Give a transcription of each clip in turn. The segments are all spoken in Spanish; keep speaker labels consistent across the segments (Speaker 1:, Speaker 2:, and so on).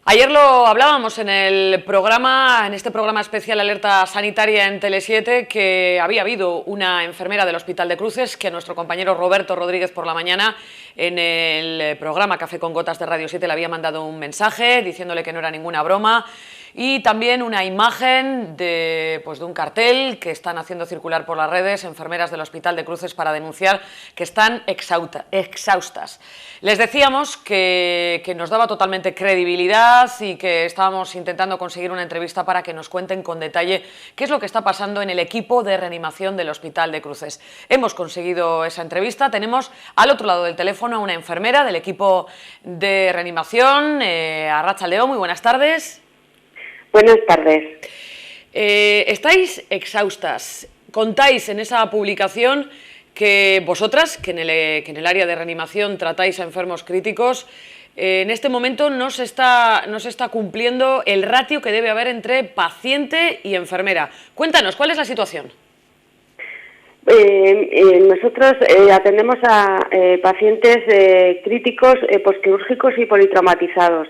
Speaker 1: Ayer lo hablábamos en el programa, en este programa especial Alerta Sanitaria en Tele7, que había habido una enfermera del Hospital de Cruces que nuestro compañero Roberto Rodríguez por la mañana en el programa Café con Gotas de Radio 7 le había mandado un mensaje diciéndole que no era ninguna broma. Y también una imagen de un cartel que están haciendo circular por las redes enfermeras del Hospital de Cruces para denunciar que están exhaustas. Les decíamos que nos daba totalmente credibilidad y que estábamos intentando conseguir una entrevista para que nos cuenten con detalle qué es lo que está pasando en el equipo de reanimación del Hospital de Cruces. Hemos conseguido esa entrevista, tenemos al otro lado del teléfono a una enfermera del equipo de reanimación, Arratsalde León, muy buenas tardes.
Speaker 2: Buenas tardes.
Speaker 1: Estáis exhaustas. Contáis en esa publicación que vosotras, que en el área de reanimación tratáis a enfermos críticos, en este momento no se está cumpliendo el ratio que debe haber entre paciente y enfermera. Cuéntanos, ¿cuál es la situación?
Speaker 2: Nosotros atendemos a pacientes críticos, posquirúrgicos y politraumatizados.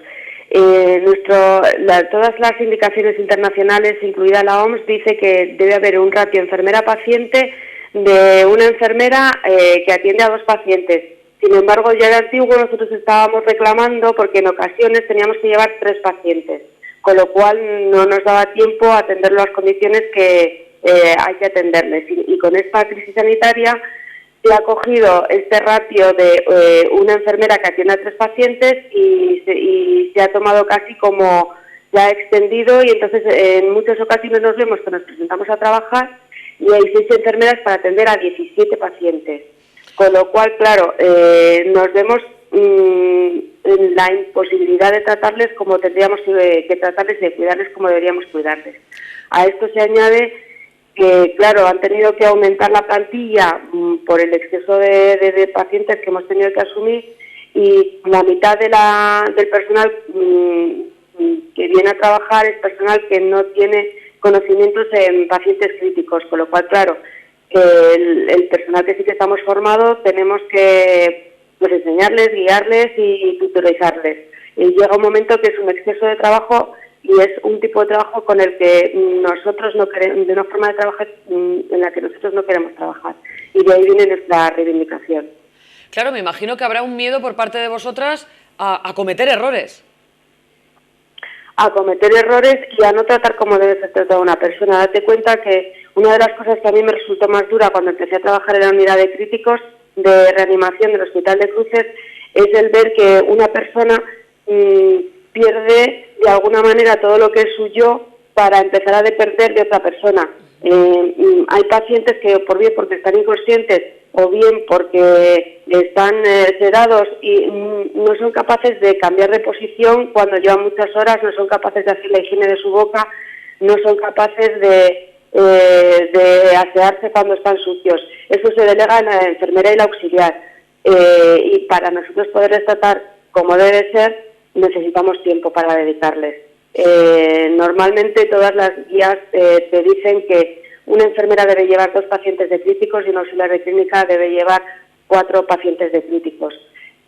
Speaker 2: Todas las indicaciones internacionales, incluida la OMS, dice que debe haber un ratio enfermera-paciente de una enfermera que atiende a 2 pacientes. Sin embargo, ya de antiguo nosotros estábamos reclamando porque en ocasiones teníamos que llevar 3 pacientes, con lo cual no nos daba tiempo a atender las condiciones que hay que atenderles. Y con esta crisis sanitaria se ha cogido este ratio de una enfermera que atiende a 3 pacientes y se ha tomado casi como ya extendido, y entonces en muchas ocasiones nos vemos que nos presentamos a trabajar y hay 6 enfermeras para atender a 17 pacientes. Con lo cual, claro, nos vemos en la imposibilidad de tratarles como tendríamos que tratarles y de cuidarles como deberíamos cuidarles. A esto se añade que, claro, han tenido que aumentar la plantilla por el exceso de pacientes que hemos tenido que asumir, y la mitad del personal que viene a trabajar es personal que no tiene conocimientos en pacientes críticos, con lo cual, claro, el personal que sí que estamos formado tenemos que enseñarles, guiarles y tutorizarles. Y llega un momento que es un exceso de trabajo y es un tipo de trabajo con el que nosotros no queremos, de una forma de trabajar en la que nosotros no queremos trabajar, y de ahí viene nuestra reivindicación.
Speaker 1: Claro, me imagino que habrá un miedo por parte de vosotras a cometer errores.
Speaker 2: A cometer errores y a no tratar como debe ser tratada una persona. Date cuenta que una de las cosas que a mí me resultó más dura cuando empecé a trabajar en la unidad de críticos de reanimación del Hospital de Cruces es el ver que una persona pierde de alguna manera todo lo que es suyo para empezar a depender de otra persona. Hay pacientes que, por bien porque están inconscientes o bien porque están sedados y no son capaces de cambiar de posición cuando llevan muchas horas, no son capaces de hacer la higiene de su boca, no son capaces de asearse cuando están sucios. Eso se delega en la enfermera y la auxiliar. Y para nosotros poderles tratar como debe ser, necesitamos tiempo para dedicarles. Normalmente todas las guías te dicen que una enfermera debe llevar 2 pacientes de críticos y una auxiliar de clínica debe llevar 4 pacientes de críticos.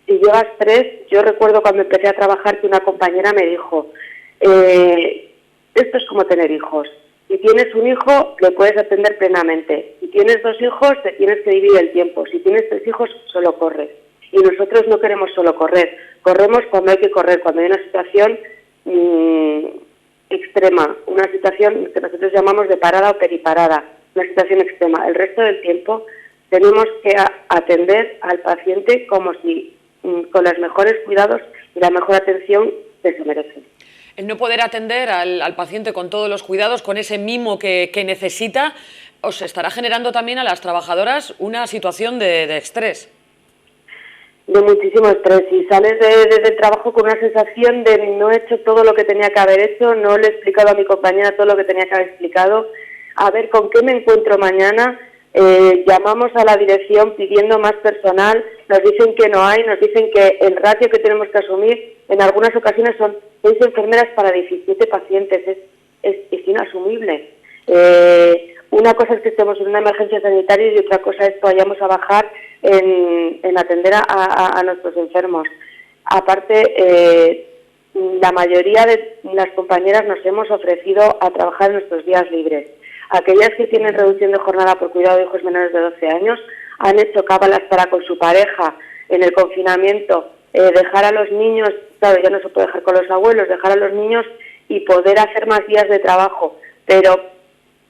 Speaker 2: Si llevas 3, yo recuerdo cuando empecé a trabajar que una compañera me dijo, esto es como tener hijos. Si tienes un hijo, le puedes atender plenamente. Si tienes 2 hijos, te tienes que dividir el tiempo. Si tienes 3 hijos, solo corres. Y nosotros no queremos solo correr. Corremos cuando hay que correr, cuando hay una situación extrema, una situación que nosotros llamamos de parada o periparada, una situación extrema. El resto del tiempo tenemos que atender al paciente como si con los mejores cuidados y la mejor atención que se merece.
Speaker 1: El no poder atender al paciente con todos los cuidados, con ese mimo que necesita, os estará generando también a las trabajadoras una situación de estrés.
Speaker 2: De muchísimo estrés, y sales del trabajo con una sensación de no he hecho todo lo que tenía que haber hecho, no le he explicado a mi compañera todo lo que tenía que haber explicado, a ver con qué me encuentro mañana. Llamamos a la dirección pidiendo más personal, nos dicen que no hay, nos dicen que el ratio que tenemos que asumir en algunas ocasiones son 6 enfermeras para 17 pacientes, es inasumible. Una cosa es que estemos en una emergencia sanitaria y otra cosa es que vayamos a bajar en atender a nuestros enfermos. Aparte, la mayoría de las compañeras nos hemos ofrecido a trabajar en nuestros días libres. Aquellas que tienen reducción de jornada por cuidado de hijos menores de 12 años han hecho cábalas para con su pareja en el confinamiento, dejar a los niños, claro, ya no se puede dejar con los abuelos, dejar a los niños y poder hacer más días de trabajo, pero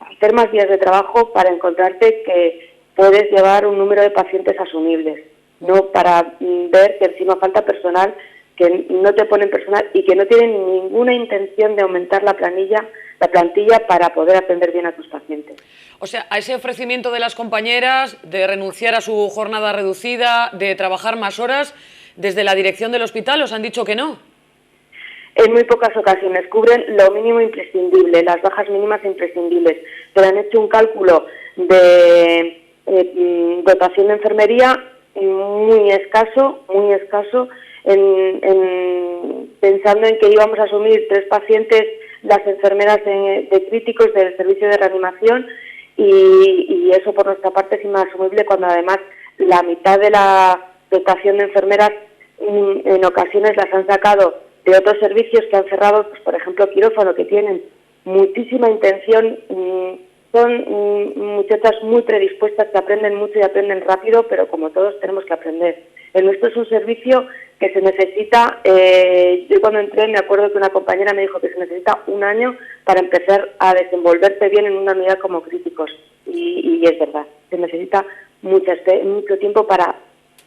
Speaker 2: hacer más días de trabajo para encontrarte que puedes llevar un número de pacientes asumibles, no para ver que encima falta personal, que no te ponen personal y que no tienen ninguna intención de aumentar la plantilla para poder atender bien a tus pacientes.
Speaker 1: O sea, a ese ofrecimiento de las compañeras de renunciar a su jornada reducida, de trabajar más horas, desde la dirección del hospital os han dicho que no.
Speaker 2: En muy pocas ocasiones cubren lo mínimo imprescindible, las bajas mínimas imprescindibles, pero han hecho un cálculo de dotación de enfermería muy escaso, pensando en que íbamos a asumir 3 pacientes, las enfermeras de críticos del servicio de reanimación, y eso por nuestra parte es inasumible cuando además la mitad de la dotación de enfermeras en ocasiones las han sacado de otros servicios que han cerrado, pues, por ejemplo quirófano, que tienen muchísima intención, son muchachas muy predispuestas que aprenden mucho y aprenden rápido, pero como todos tenemos que aprender. El nuestro es un servicio que se necesita, yo cuando entré me acuerdo que una compañera me dijo que se necesita 1 año para empezar a desenvolverte bien en una unidad como críticos, y es verdad, se necesita mucho tiempo para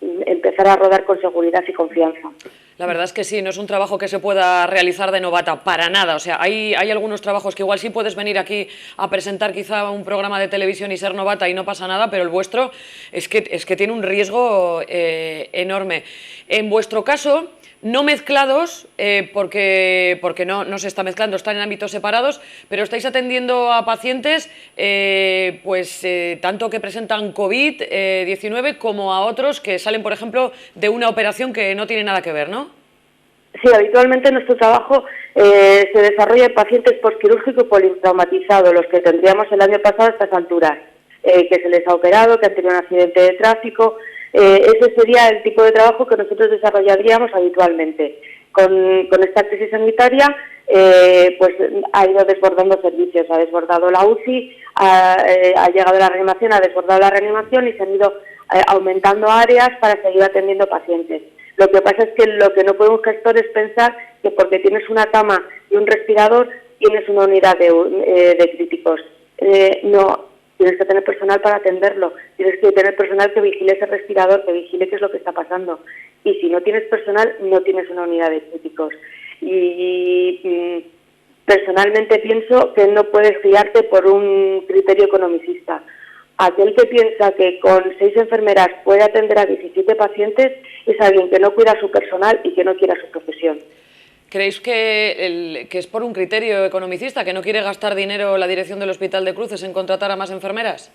Speaker 2: empezar a rodar con seguridad y confianza.
Speaker 1: La verdad es que sí, no es un trabajo que se pueda realizar de novata, para nada. O sea, hay algunos trabajos que igual sí puedes venir aquí a presentar quizá un programa de televisión y ser novata y no pasa nada, pero el vuestro es que tiene un riesgo enorme. En vuestro caso, no mezclados, porque no se está mezclando, están en ámbitos separados, pero estáis atendiendo a pacientes tanto que presentan COVID-19 como a otros que salen, por ejemplo, de una operación que no tiene nada que ver, ¿no?
Speaker 2: Sí, habitualmente nuestro trabajo se desarrolla en pacientes postquirúrgicos politraumatizados, los que tendríamos el año pasado a estas alturas, que se les ha operado, que han tenido un accidente de tráfico. Ese sería el tipo de trabajo que nosotros desarrollaríamos habitualmente. Con esta crisis sanitaria, pues ha ido desbordando servicios, ha desbordado la UCI, ha llegado la reanimación, ha desbordado la reanimación y se han ido aumentando áreas para seguir atendiendo pacientes. Lo que pasa es que lo que no puede un gestor es pensar que porque tienes una cama y un respirador tienes una unidad de críticos. No, tienes que tener personal para atenderlo, tienes que tener personal que vigile ese respirador, que vigile qué es lo que está pasando. Y si no tienes personal, no tienes una unidad de críticos. Y personalmente pienso que no puedes guiarte por un criterio economicista. Aquel que piensa que con 6 enfermeras puede atender a 17 pacientes es alguien que no cuida a su personal y que no quiere a su profesión.
Speaker 1: ¿Creéis que es por un criterio economicista, que no quiere gastar dinero la dirección del Hospital de Cruces en contratar a más enfermeras?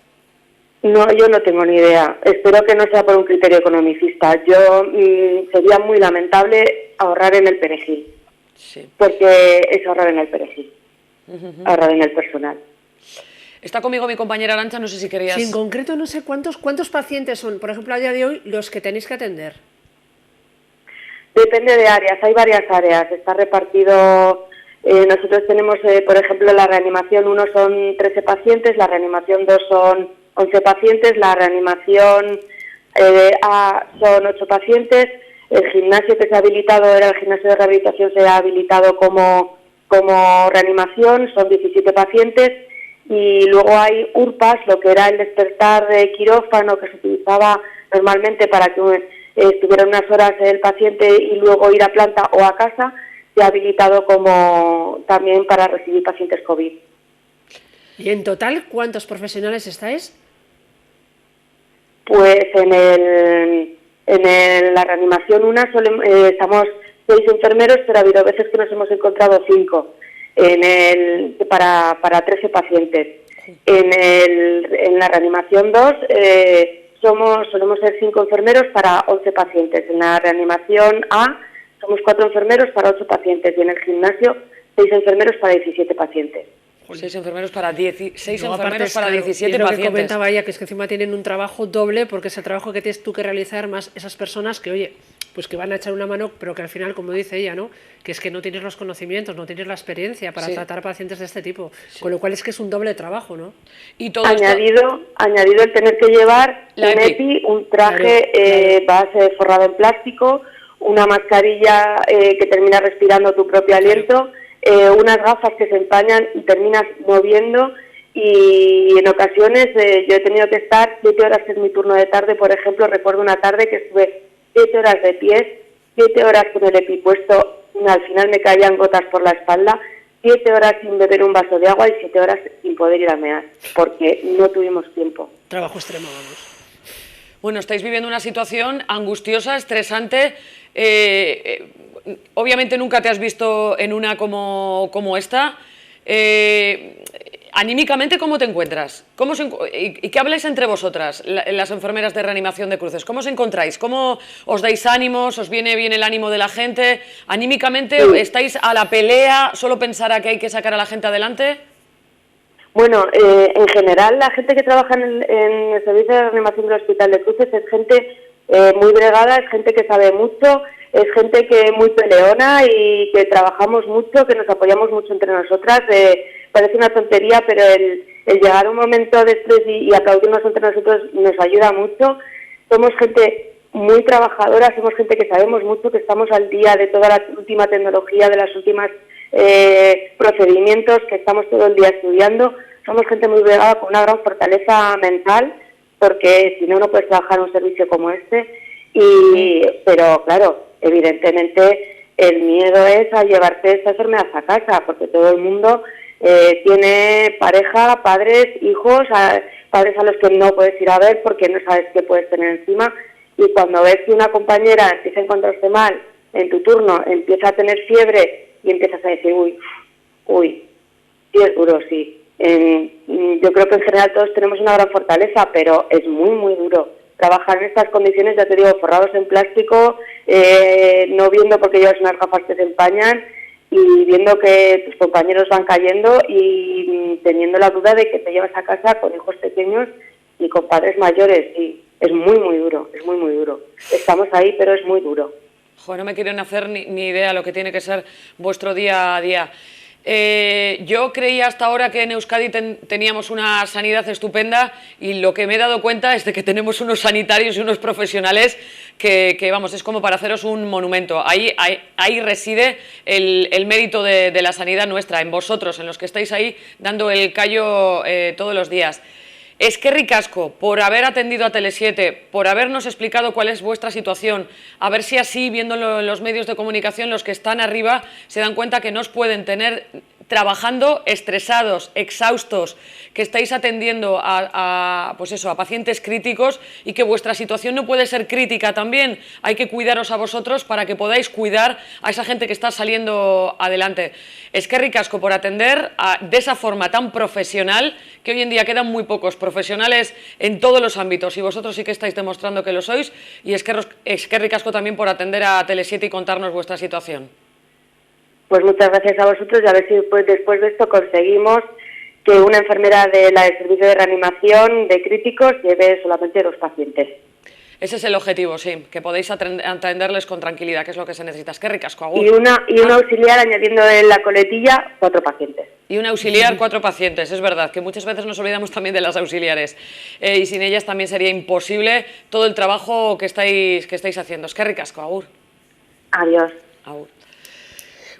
Speaker 2: No, yo no tengo ni idea. Espero que no sea por un criterio economicista. Sería muy lamentable ahorrar en el perejil, sí, porque es ahorrar en el perejil, ahorrar en el personal.
Speaker 1: Está conmigo mi compañera Arantxa, no sé si querías...
Speaker 3: Sí, en concreto no sé cuántos pacientes son, por ejemplo, a día de hoy, los que tenéis que atender.
Speaker 2: Depende de áreas, hay varias áreas, está repartido, nosotros tenemos, por ejemplo, la reanimación 1 son 13 pacientes, la reanimación 2 son 11 pacientes, la reanimación A son 8 pacientes, el gimnasio que se ha habilitado, era el gimnasio de rehabilitación, se ha habilitado como reanimación, son 17 pacientes, y luego hay URPAS, lo que era el despertar de quirófano que se utilizaba normalmente para que estuviera unas horas el paciente y luego ir a planta o a casa, se ha habilitado como también para recibir pacientes COVID.
Speaker 3: ¿Y en total cuántos profesionales estáis?
Speaker 2: Pues en la reanimación estamos 6 enfermeros, pero ha habido veces que nos hemos encontrado 5 para 13 pacientes. En la reanimación 2 solemos ser 5 enfermeros para 11 pacientes. En la reanimación A somos 4 enfermeros para 8 pacientes y en el gimnasio 6 enfermeros para 17 pacientes.
Speaker 1: 6 enfermeros para 16
Speaker 3: no,
Speaker 1: enfermeros para
Speaker 3: claro,
Speaker 1: 17
Speaker 3: lo
Speaker 1: pacientes.
Speaker 3: Que comentaba ella, que es que encima tienen un trabajo doble porque es el trabajo que tienes tú que realizar más esas personas que, oye, pues que van a echar una mano, pero que al final, como dice ella, ¿no? Que es que no tienes los conocimientos, no tienes la experiencia para tratar pacientes de este tipo, con lo cual es que es un doble trabajo, ¿no?
Speaker 1: Y todo
Speaker 2: añadido el tener que llevar un EPI, un traje base forrado en plástico, una mascarilla que termina respirando tu propio aliento, unas gafas que se empañan y terminas moviendo. Y en ocasiones yo he tenido que estar 7 horas en mi turno de tarde, por ejemplo, recuerdo una tarde que estuve 7 horas de pies, 7 horas con el EPI puesto, al final me caían gotas por la espalda, 7 horas sin beber un vaso de agua y 7 horas sin poder ir a mear, porque no tuvimos tiempo.
Speaker 3: Trabajo extremo, vamos.
Speaker 1: Bueno, estáis viviendo una situación angustiosa, estresante. Obviamente nunca te has visto en una como esta. Anímicamente, ¿cómo te encuentras? ¿Y qué habláis entre vosotras, las enfermeras de reanimación de cruces? ¿Cómo os encontráis? ¿Cómo os dais ánimos? ¿Os viene bien el ánimo de la gente? ¿Anímicamente estáis a la pelea? ¿Solo pensar a que hay que sacar a la gente adelante?
Speaker 2: Bueno, en general la gente que trabaja en el servicio de reanimación del Hospital de Cruces es gente muy bregada, es gente que sabe mucho, es gente que es muy peleona y que trabajamos mucho, que nos apoyamos mucho entre nosotras. Parece una tontería, pero el llegar a un momento de estrés y aplaudirnos entre nosotros nos ayuda mucho. Somos gente muy trabajadora, somos gente que sabemos mucho, que estamos al día de toda la última tecnología, de las últimas procedimientos, que estamos todo el día estudiando. Somos gente muy bregada, con una gran fortaleza mental, porque si no, no puedes trabajar en un servicio como este. Pero claro, evidentemente el miedo es a llevarte esta enfermedad a casa, porque todo el mundo tiene pareja, padres, hijos, padres a los que no puedes ir a ver porque no sabes qué puedes tener encima, y cuando ves que una compañera empieza a encontrarse mal en tu turno, empieza a tener fiebre y empiezas a decir, uy, sí es duro, sí. Yo creo que en general todos tenemos una gran fortaleza, pero es muy, muy duro. Trabajar en estas condiciones, ya te digo, forrados en plástico, no viendo porque llevas unas gafas que se empañan y viendo que tus compañeros van cayendo y teniendo la duda de que te llevas a casa con hijos pequeños y con padres mayores. Sí, es muy, muy duro, es muy, muy duro. Estamos ahí, pero es muy duro.
Speaker 1: Joder, no me quieren hacer ni idea lo que tiene que ser vuestro día a día. Yo creía hasta ahora que en Euskadi teníamos una sanidad estupenda, y lo que me he dado cuenta es de que tenemos unos sanitarios y unos profesionales que vamos, es como para haceros un monumento. Ahí reside el mérito de la sanidad nuestra, en vosotros, en los que estáis ahí dando el callo todos los días. Eskerrik asko por haber atendido a Tele7, por habernos explicado cuál es vuestra situación, a ver si así, viéndolo en los medios de comunicación, los que están arriba se dan cuenta que no os pueden tener trabajando estresados, exhaustos, que estáis atendiendo pues eso, a pacientes críticos, y que vuestra situación no puede ser crítica también. Hay que cuidaros a vosotros para que podáis cuidar a esa gente que está saliendo adelante. Eskerrik asko por atender de esa forma tan profesional, que hoy en día quedan muy pocos profesionales en todos los ámbitos, y vosotros sí que estáis demostrando que lo sois. Y eskerrik asko también por atender a Tele7 y contarnos vuestra situación.
Speaker 2: Pues muchas gracias a vosotros, y a ver si después de esto conseguimos que una enfermera del servicio de reanimación de críticos lleve solamente 2 pacientes.
Speaker 1: Ese es el objetivo, sí, que podéis atenderles con tranquilidad, que es lo que se necesita. Eskerrik asko, agur.
Speaker 2: Y una auxiliar añadiendo en la coletilla 4 pacientes.
Speaker 1: Y una auxiliar, 4 pacientes, es verdad, que muchas veces nos olvidamos también de las auxiliares. Y sin ellas también sería imposible todo el trabajo que estáis haciendo. Eskerrik asko, agur.
Speaker 2: Adiós.
Speaker 1: Agur.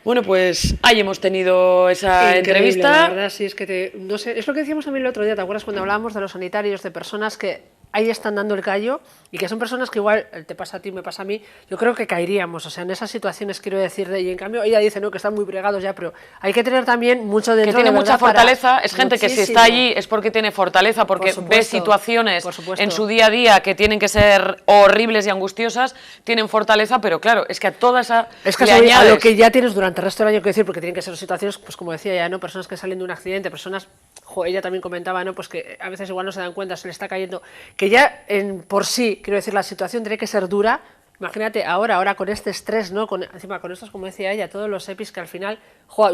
Speaker 1: Bueno, pues ahí hemos tenido esa entrevista.
Speaker 3: La verdad, sí, es que no sé, es lo que decíamos también el otro día, ¿te acuerdas cuando hablábamos de los sanitarios, de personas que ahí están dando el callo y que son personas que igual te pasa a ti, me pasa a mí? Yo creo que caeríamos, o sea, en esas situaciones, quiero decir, y en cambio ella dice, no, que están muy bregados ya, pero hay que tener también mucho dentro,
Speaker 1: que tiene
Speaker 3: de
Speaker 1: mucha fortaleza,
Speaker 3: para...
Speaker 1: es gente que si está allí es porque tiene fortaleza, porque ve situaciones en su día a día que tienen que ser horribles y angustiosas, tienen fortaleza, pero claro, es que a toda esa...
Speaker 3: Es que a lo que ya tienes durante el resto del año, que decir, porque tienen que ser situaciones, pues como decía ya, ¿no? Personas que salen de un accidente, personas... ella también comentaba, ¿no? Pues que a veces igual no se dan cuenta, se le está cayendo, que ya por sí, quiero decir, la situación tiene que ser dura. Imagínate ahora con este estrés, ¿no? Encima con estos, como decía ella, todos los EPIs que al final,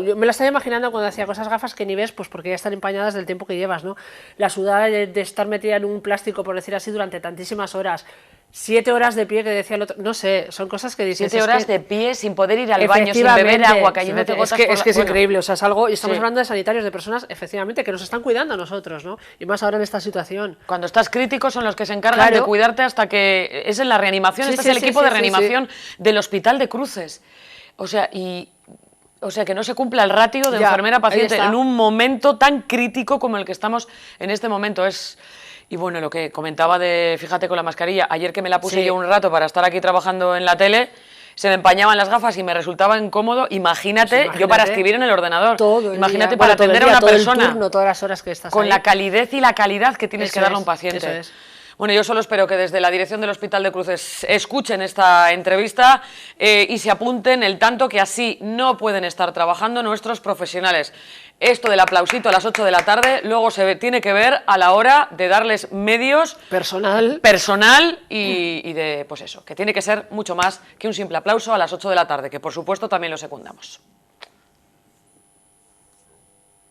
Speaker 3: yo me la estaba imaginando cuando hacía cosas gafas que ni ves, pues porque ya están empañadas del tiempo que llevas, ¿no? La sudada de estar metida en un plástico, por decir así, durante tantísimas horas. 7 horas de pie que decía el otro, no sé, son cosas que dices.
Speaker 1: 7 horas de pie sin poder ir al baño, sin beber agua, cayéndote gotas por la...
Speaker 3: Es que es increíble, o sea, es algo, y estamos
Speaker 1: Sí.
Speaker 3: hablando de sanitarios, de personas, efectivamente, que nos están cuidando a nosotros, ¿no? Y más ahora en esta situación.
Speaker 1: Cuando estás crítico son los que se encargan
Speaker 3: Claro.
Speaker 1: de cuidarte hasta que... Es en la reanimación,
Speaker 3: Sí,
Speaker 1: este
Speaker 3: sí,
Speaker 1: es el
Speaker 3: sí,
Speaker 1: equipo
Speaker 3: sí,
Speaker 1: de
Speaker 3: sí,
Speaker 1: reanimación del Hospital de Cruces. O sea, que no se cumpla el ratio de
Speaker 3: Ya,
Speaker 1: enfermera-paciente
Speaker 3: ahí está.
Speaker 1: en un momento tan crítico como el que estamos en este momento. Y bueno, lo que comentaba de, fíjate con la mascarilla, ayer que me la puse
Speaker 3: Sí.
Speaker 1: yo un rato para estar aquí trabajando en la tele, se me empañaban las gafas y me resultaba incómodo. Imagínate,
Speaker 3: Pues
Speaker 1: yo para
Speaker 3: imagínate,
Speaker 1: escribir en el ordenador.
Speaker 3: todo el
Speaker 1: Imagínate
Speaker 3: día.
Speaker 1: para
Speaker 3: Bueno, todo el
Speaker 1: atender
Speaker 3: día,
Speaker 1: a una
Speaker 3: todo el
Speaker 1: persona.
Speaker 3: turno, todas las horas que estás
Speaker 1: Con
Speaker 3: ahí.
Speaker 1: la calidez y la calidad que tienes
Speaker 3: Eso
Speaker 1: que darle a un
Speaker 3: es,
Speaker 1: paciente.
Speaker 3: eso es.
Speaker 1: Bueno, yo solo espero que desde la dirección del Hospital de Cruces escuchen esta entrevista y se apunten el tanto que así no pueden estar trabajando nuestros profesionales. Esto del aplausito a las 8 de la tarde luego tiene que ver a la hora de darles medios, personal y de, pues eso, que tiene que ser mucho más que un simple aplauso a las 8 de la tarde, que por supuesto también lo secundamos.